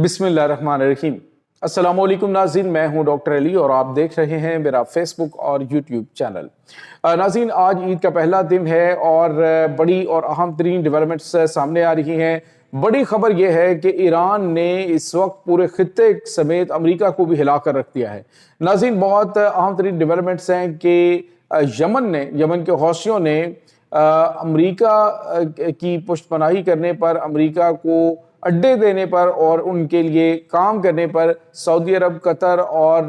بسم اللہ الرحمن الرحیم۔ السلام علیکم ناظرین، میں ہوں ڈاکٹر علی اور آپ دیکھ رہے ہیں میرا فیس بک اور یوٹیوب چینل۔ ناظرین، آج عید کا پہلا دن ہے اور بڑی اور اہم ترین ڈیولپمنٹس سامنے آ رہی ہیں۔ بڑی خبر یہ ہے کہ ایران نے اس وقت پورے خطے سمیت امریکہ کو بھی ہلا کر رکھ دیا ہے۔ ناظرین، بہت اہم ترین ڈیولپمنٹس ہیں کہ یمن کے حوثیوں نے امریکہ کی پشت پناہی کرنے پر، امریکہ کو اڈے دینے پر اور ان کے لیے کام کرنے پر سعودی عرب، قطر اور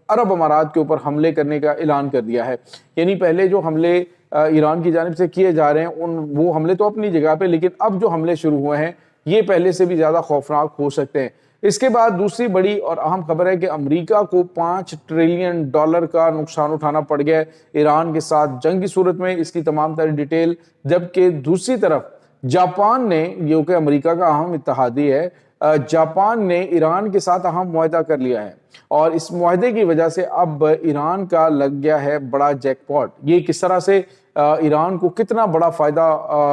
عرب امارات کے اوپر حملے کرنے کا اعلان کر دیا ہے۔ یعنی پہلے جو حملے ایران کی جانب سے کیے جا رہے ہیں وہ حملے تو اپنی جگہ پہ، لیکن اب جو حملے شروع ہوئے ہیں یہ پہلے سے بھی زیادہ خوفناک ہو سکتے ہیں۔ اس کے بعد دوسری بڑی اور اہم خبر ہے کہ امریکہ کو $5 ٹریلین کا نقصان اٹھانا پڑ گیا ہے ایران کے ساتھ جنگ کی صورت میں۔ اس کی تمام تر ڈیٹیل، جبکہ دوسری طرف جاپان نے، جو کہ امریکہ کا اہم اتحادی ہے، جاپان نے ایران کے ساتھ اہم معاہدہ کر لیا ہے اور اس معاہدے کی وجہ سے اب ایران کا لگ گیا ہے بڑا جیک پاٹ۔ یہ کس طرح سے ایران کو کتنا بڑا فائدہ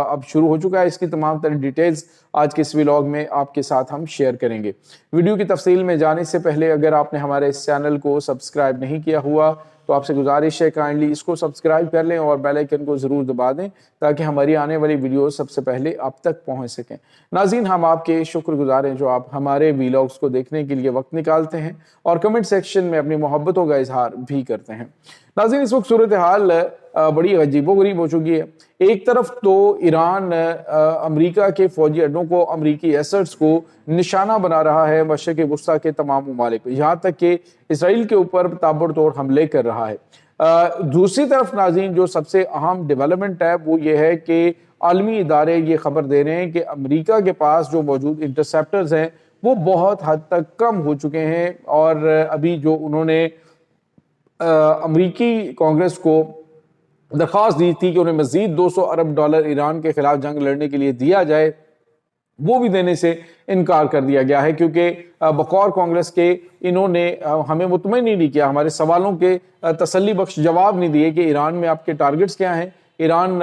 اب شروع ہو چکا ہے، اس کی تمام تر ڈیٹیلز آج کے اس ویلاگ میں آپ کے ساتھ ہم شیئر کریں گے۔ ویڈیو کی تفصیل میں جانے سے پہلے اگر آپ نے ہمارے اس چینل کو سبسکرائب نہیں کیا ہوا تو آپ سے گزارش ہے کائنڈلی اس کو سبسکرائب کر لیں اور بیل آئیکن کو ضرور دبا دیں تاکہ ہماری آنے والی ویڈیو سب سے پہلے آپ تک پہنچ سکیں۔ ناظرین، ہم آپ کے شکر گزار ہیں جو آپ ہمارے ویلاگز کو دیکھنے کے لیے وقت نکالتے ہیں اور کمنٹ سیکشن میں اپنی محبتوں کا اظہار بھی کرتے ہیں۔ ناظرین، اس وقت صورتحال بڑی عجیب و غریب ہو چکی ہے۔ ایک طرف تو ایران امریکہ کے فوجی اڈوں کو، امریکی ایسٹس کو نشانہ بنا رہا ہے مشرق وسطیٰ کے تمام ممالک، یہاں تک کہ اسرائیل کے اوپر تابڑ توڑ حملے کر رہا ہے۔ دوسری طرف ناظرین، جو سب سے اہم ڈیولپمنٹ ہے وہ یہ ہے کہ عالمی ادارے یہ خبر دے رہے ہیں کہ امریکہ کے پاس جو موجود انٹرسیپٹرز ہیں وہ بہت حد تک کم ہو چکے ہیں، اور ابھی جو انہوں نے امریکی کانگریس کو درخواست دی تھی کہ انہیں مزید $200 ارب ایران کے خلاف جنگ لڑنے کے لیے دیا جائے، وہ بھی دینے سے انکار کر دیا گیا ہے، کیونکہ بقور کانگریس کے انہوں نے ہمیں مطمئن ہی نہیں کیا، ہمارے سوالوں کے تسلی بخش جواب نہیں دیے کہ ایران میں آپ کے ٹارگٹس کیا ہیں، ایران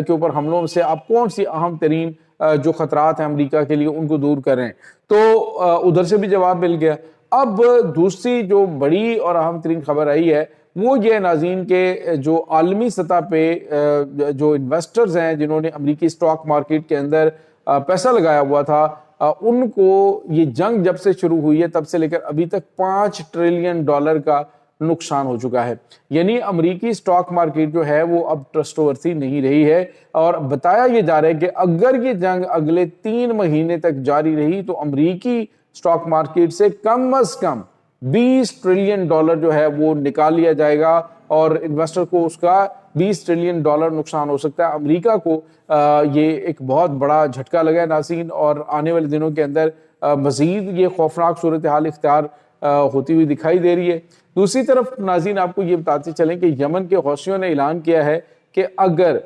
کے اوپر حملوں سے آپ کون سی اہم ترین جو خطرات ہیں امریکہ کے لیے ان کو دور کر رہے ہیں۔ تو ادھر سے بھی جواب مل گیا۔ اب دوسری جو بڑی اور اہم ترین خبر آئی ہے وہ یہ ناظرین کہ جو عالمی سطح پہ جو انویسٹرز ہیں جنہوں نے امریکی اسٹاک مارکیٹ کے اندر پیسہ لگایا ہوا تھا، ان کو یہ جنگ جب سے شروع ہوئی ہے تب سے لے کر ابھی تک $5 ٹریلین کا نقصان ہو چکا ہے۔ یعنی امریکی اسٹاک مارکیٹ جو ہے وہ اب ٹرسٹ ورتھی نہیں رہی ہے، اور بتایا یہ جا رہا ہے کہ اگر یہ جنگ اگلے 3 مہینے تک جاری رہی تو امریکی اسٹاک مارکیٹ سے کم از کم $20 ٹریلین جو ہے وہ نکال لیا جائے گا، اور انویسٹر کو اس کا $20 ٹریلین نقصان ہو سکتا ہے۔ امریکہ کو یہ ایک بہت بڑا جھٹکا لگا ہے ناظرین، اور آنے والے دنوں کے اندر مزید یہ خوفناک صورتحال اختیار ہوتی ہوئی دکھائی دے رہی ہے۔ دوسری طرف ناظرین، آپ کو یہ بتاتے چلیں کہ یمن کے حوثیوں نے اعلان کیا ہے کہ اگر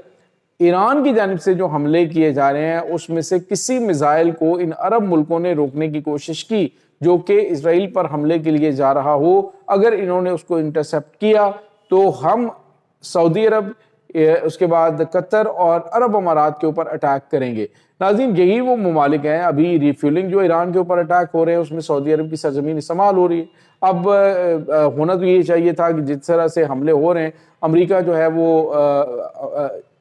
ایران کی جانب سے جو حملے کیے جا رہے ہیں اس میں سے کسی میزائل کو ان عرب ملکوں نے روکنے کی کوشش کی جو کہ اسرائیل پر حملے کے لیے جا رہا ہو، اگر انہوں نے اس کو انٹرسیپٹ کیا تو ہم سعودی عرب، اس کے بعد قطر اور عرب امارات کے اوپر اٹیک کریں گے۔ ناظرین، یہی وہ ممالک ہیں، ابھی ریفیولنگ جو ایران کے اوپر اٹیک ہو رہے ہیں اس میں سعودی عرب کی سرزمین استعمال ہو رہی ہے۔ اب ہونا تو یہ چاہیے تھا کہ جس طرح سے حملے ہو رہے ہیں امریکہ جو ہے وہ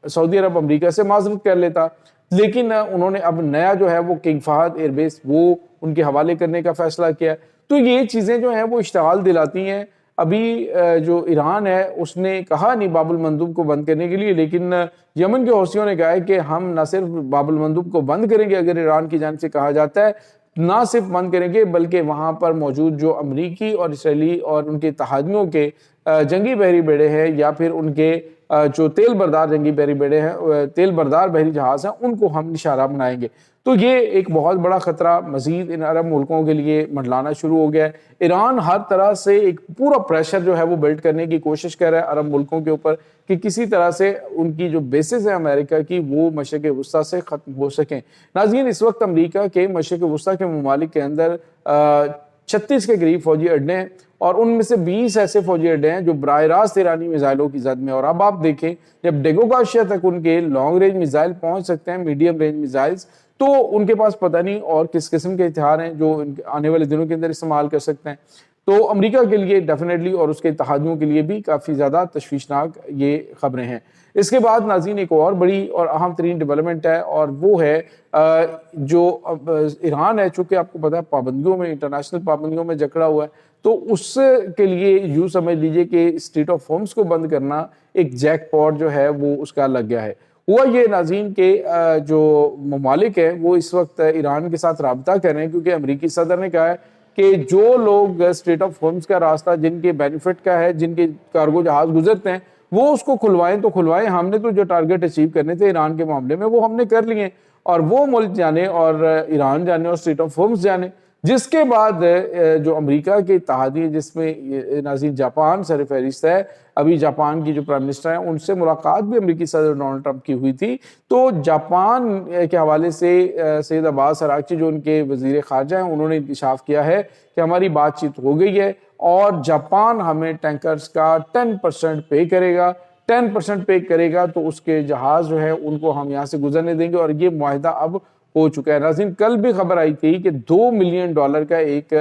سعودی عرب امریکہ سے معذرت کر لیتا، لیکن انہوں نے اب نیا جو ہے وہ کنگ فہد ایئر بیس وہ ان کے حوالے کرنے کا فیصلہ کیا۔ تو یہ چیزیں جو ہیں وہ اشتعال دلاتی ہیں۔ ابھی جو ایران ہے اس نے کہا نہیں باب المندب کو بند کرنے کے لیے، لیکن یمن کے حوثیوں نے کہا ہے کہ ہم نہ صرف باب المندب کو بند کریں گے اگر ایران کی جانب سے کہا جاتا ہے، نہ صرف بند کریں گے بلکہ وہاں پر موجود جو امریکی اور اسرائیلی اور ان کے اتحادیوں کے جنگی بحری بیڑے ہیں یا پھر ان کے جو تیل بردار جنگی بحری بیڑے ہیں، تیل بردار بحری جہاز ہیں، ان کو ہم نشانہ بنائیں گے۔ تو یہ ایک بہت بڑا خطرہ مزید ان عرب ملکوں کے لیے منڈلانا شروع ہو گیا ہے۔ ایران ہر طرح سے ایک پورا پریشر جو ہے وہ بلڈ کرنے کی کوشش کر رہا ہے عرب ملکوں کے اوپر کہ کسی طرح سے ان کی جو بیسز ہے امریکہ کی وہ مشرق وسطیٰ سے ختم ہو سکیں۔ ناظرین، اس وقت امریکہ کے مشرق وسطیٰ کے ممالک کے اندر 36 کے قریب فوجی اڈے ہیں، اور ان میں سے 20 ایسے فوجی اڈے ہیں جو براہ راست ایرانی میزائلوں کی زد میں، اور اب آپ دیکھیں جب ڈیگو کاشیا تک ان کے لانگ رینج میزائل پہنچ سکتے ہیں، میڈیم رینج میزائلز، تو ان کے پاس پتہ نہیں اور کس قسم کے ہتھیار ہیں جو آنے والے دنوں کے اندر استعمال کر سکتے ہیں۔ تو امریکہ کے لیے ڈیفینیٹلی اور اس کے اتحادیوں کے لیے بھی کافی زیادہ تشویشناک یہ خبریں ہیں۔ اس کے بعد ناظرین ایک اور بڑی اور اہم ترین ڈیولپمنٹ ہے، اور وہ ہے جو ایران ہے، چونکہ آپ کو پتا ہے پابندیوں میں، انٹرنیشنل پابندیوں میں جکڑا ہوا ہے، تو اس کے لیے یوں سمجھ لیجئے کہ اسٹریٹ آف ہارمز کو بند کرنا ایک جیک پاٹ جو ہے وہ اس کا لگ گیا ہے۔ ہوا یہ ناظرین کہ جو ممالک ہیں وہ اس وقت ایران کے ساتھ رابطہ کر رہے ہیں، کیونکہ امریکی صدر نے کہا ہے کہ جو لوگ اسٹریٹ آف ہارمز کا راستہ جن کے بینیفٹ کا ہے، جن کے کارگو جہاز گزرتے ہیں، وہ اس کو کھلوائیں تو کھلوائیں، ہم نے تو جو ٹارگٹ اچیو کرنے تھے ایران کے معاملے میں وہ ہم نے کر لیے، اور وہ ملک جانے اور ایران جانے اور اسٹریٹ آف ہارمز جانے۔ جس کے بعد جو امریکہ کے اتحادی، جس میں ناظرین جاپان سر فہرست ہے، ابھی جاپان کی جو پرائم منسٹر ہیں ان سے ملاقات بھی امریکی صدر ڈونلڈ ٹرمپ کی ہوئی تھی، تو جاپان کے حوالے سے سید عباس اراغچی جو ان کے وزیر خارجہ ہیں، انہوں نے انکشاف کیا ہے کہ ہماری بات چیت ہو گئی ہے اور جاپان ہمیں ٹینکرز کا 10% پے کرے گا، 10% پے کرے گا تو اس کے جہاز جو ہے ان کو ہم یہاں سے گزرنے دیں گے، اور یہ معاہدہ اب ہو چکا ہے۔ ناظرین کل بھی خبر آئی تھی کہ $2 ملین کا ایک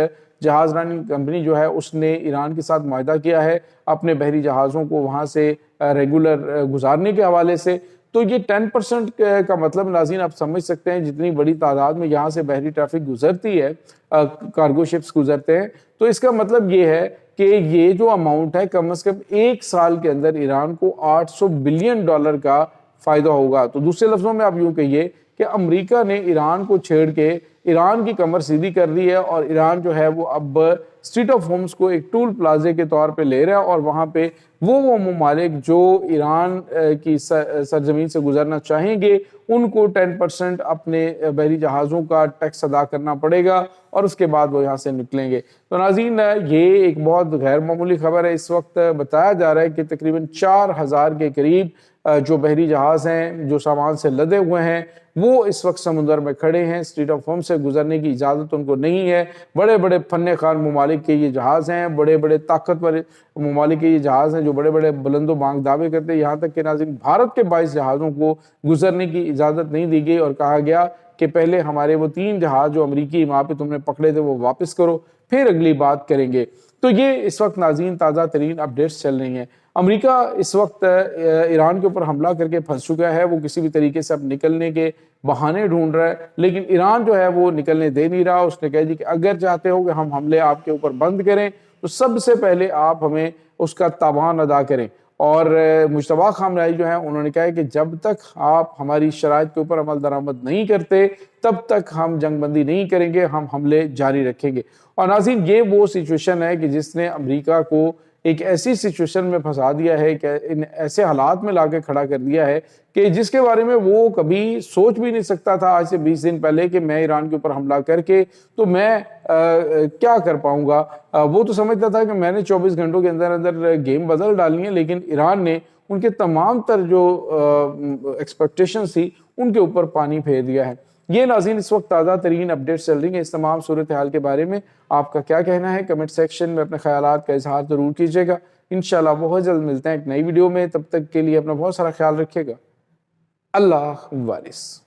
جہاز رانی کمپنی جو ہے اس نے ایران کے ساتھ معاہدہ کیا ہے اپنے بحری جہازوں کو وہاں سے ریگولر گزارنے کے حوالے سے۔ تو یہ 10% کا مطلب ناظرین آپ سمجھ سکتے ہیں، جتنی بڑی تعداد میں یہاں سے بحری ٹریفک گزرتی ہے، کارگو شپس گزرتے ہیں، تو اس کا مطلب یہ ہے کہ یہ جو اماؤنٹ ہے کم از کم ایک سال کے اندر ایران کو $800 بلین کا فائدہ ہوگا۔ تو دوسرے لفظوں میں آپ یوں کہیے کہ امریکہ نے ایران کو چھیڑ کے ایران کی کمر سیدھی کر دی ہے، اور ایران جو ہے وہ اب اسٹریٹ آف ہارمز کو ایک ٹول پلازے کے طور پہ لے رہا ہے، اور وہاں پہ وہ ممالک جو ایران کی سرزمین سے گزرنا چاہیں گے ان کو 10% اپنے بحری جہازوں کا ٹیکس ادا کرنا پڑے گا، اور اس کے بعد وہ یہاں سے نکلیں گے۔ تو ناظرین یہ ایک بہت غیر معمولی خبر ہے۔ اس وقت بتایا جا رہا ہے کہ تقریباً 4000 کے قریب جو بحری جہاز ہیں جو سامان سے لدے ہوئے ہیں وہ اس وقت سمندر میں کھڑے ہیں، اسٹریٹ آف ہارمز سے گزرنے کی اجازت ان کو نہیں ہے۔ بڑے بڑے فن خوان ممالک کے یہ جہاز ہیں، بڑے بڑے طاقتور ممالک کے یہ جہاز ہیں جو بڑے بڑے بلند و بانگ دعوے کرتے ہیں، یہاں تک کہ ناظرین بھارت کے 22 جہازوں کو گزرنے کی اجازت نہیں دی گئی، اور کہا گیا کہ پہلے ہمارے وہ 3 جہاز جو امریکی وہاں پہ تم نے پکڑے تھے وہ واپس کرو، پھر اگلی بات کریں گے۔ تو یہ اس وقت ناظرین تازہ ترین اپڈیٹس چل رہی ہیں۔ امریکہ اس وقت ایران کے اوپر حملہ کر کے پھنس چکا ہے، وہ کسی بھی طریقے سے اب نکلنے کے بہانے ڈھونڈ رہا ہے، لیکن ایران جو ہے وہ نکلنے دے نہیں رہا۔ اس نے کہا جی کہ اگر چاہتے ہو کہ ہم حملے آپ کے اوپر بند کریں تو سب سے پہلے آپ ہمیں اس کا تاوان ادا کریں، اور مجتبیٰ خامنہئی جو ہیں انہوں نے کہا ہے کہ جب تک آپ ہماری شرائط کے اوپر عمل درآمد نہیں کرتے تب تک ہم جنگ بندی نہیں کریں گے، ہم حملے جاری رکھیں گے۔ اور ناظرین یہ وہ سچویشن ہے کہ جس نے امریکہ کو ایک ایسی سچویشن میں پھنسا دیا ہے کہ ان ایسے حالات میں لا کے کھڑا کر دیا ہے کہ جس کے بارے میں وہ کبھی سوچ بھی نہیں سکتا تھا آج سے 20 دن پہلے کہ میں ایران کے اوپر حملہ کر کے تو میں کیا کر پاؤں گا۔ وہ تو سمجھتا تھا کہ میں نے 24 گھنٹوں کے اندر اندر گیم بدل ڈالنی ہے، لیکن ایران نے ان کے تمام تر جو ایکسپیکٹیشنز تھی ان کے اوپر پانی پھیر دیا ہے۔ یہ ناظرین اس وقت تازہ ترین اپڈیٹ چل رہی ہیں۔ اس تمام صورتحال کے بارے میں آپ کا کیا کہنا ہے؟ کمنٹ سیکشن میں اپنے خیالات کا اظہار ضرور کیجیے گا۔ انشاءاللہ بہت جلد ملتے ہیں ایک نئی ویڈیو میں، تب تک کے لیے اپنا بہت سارا خیال رکھیے گا۔ اللہ حافظ۔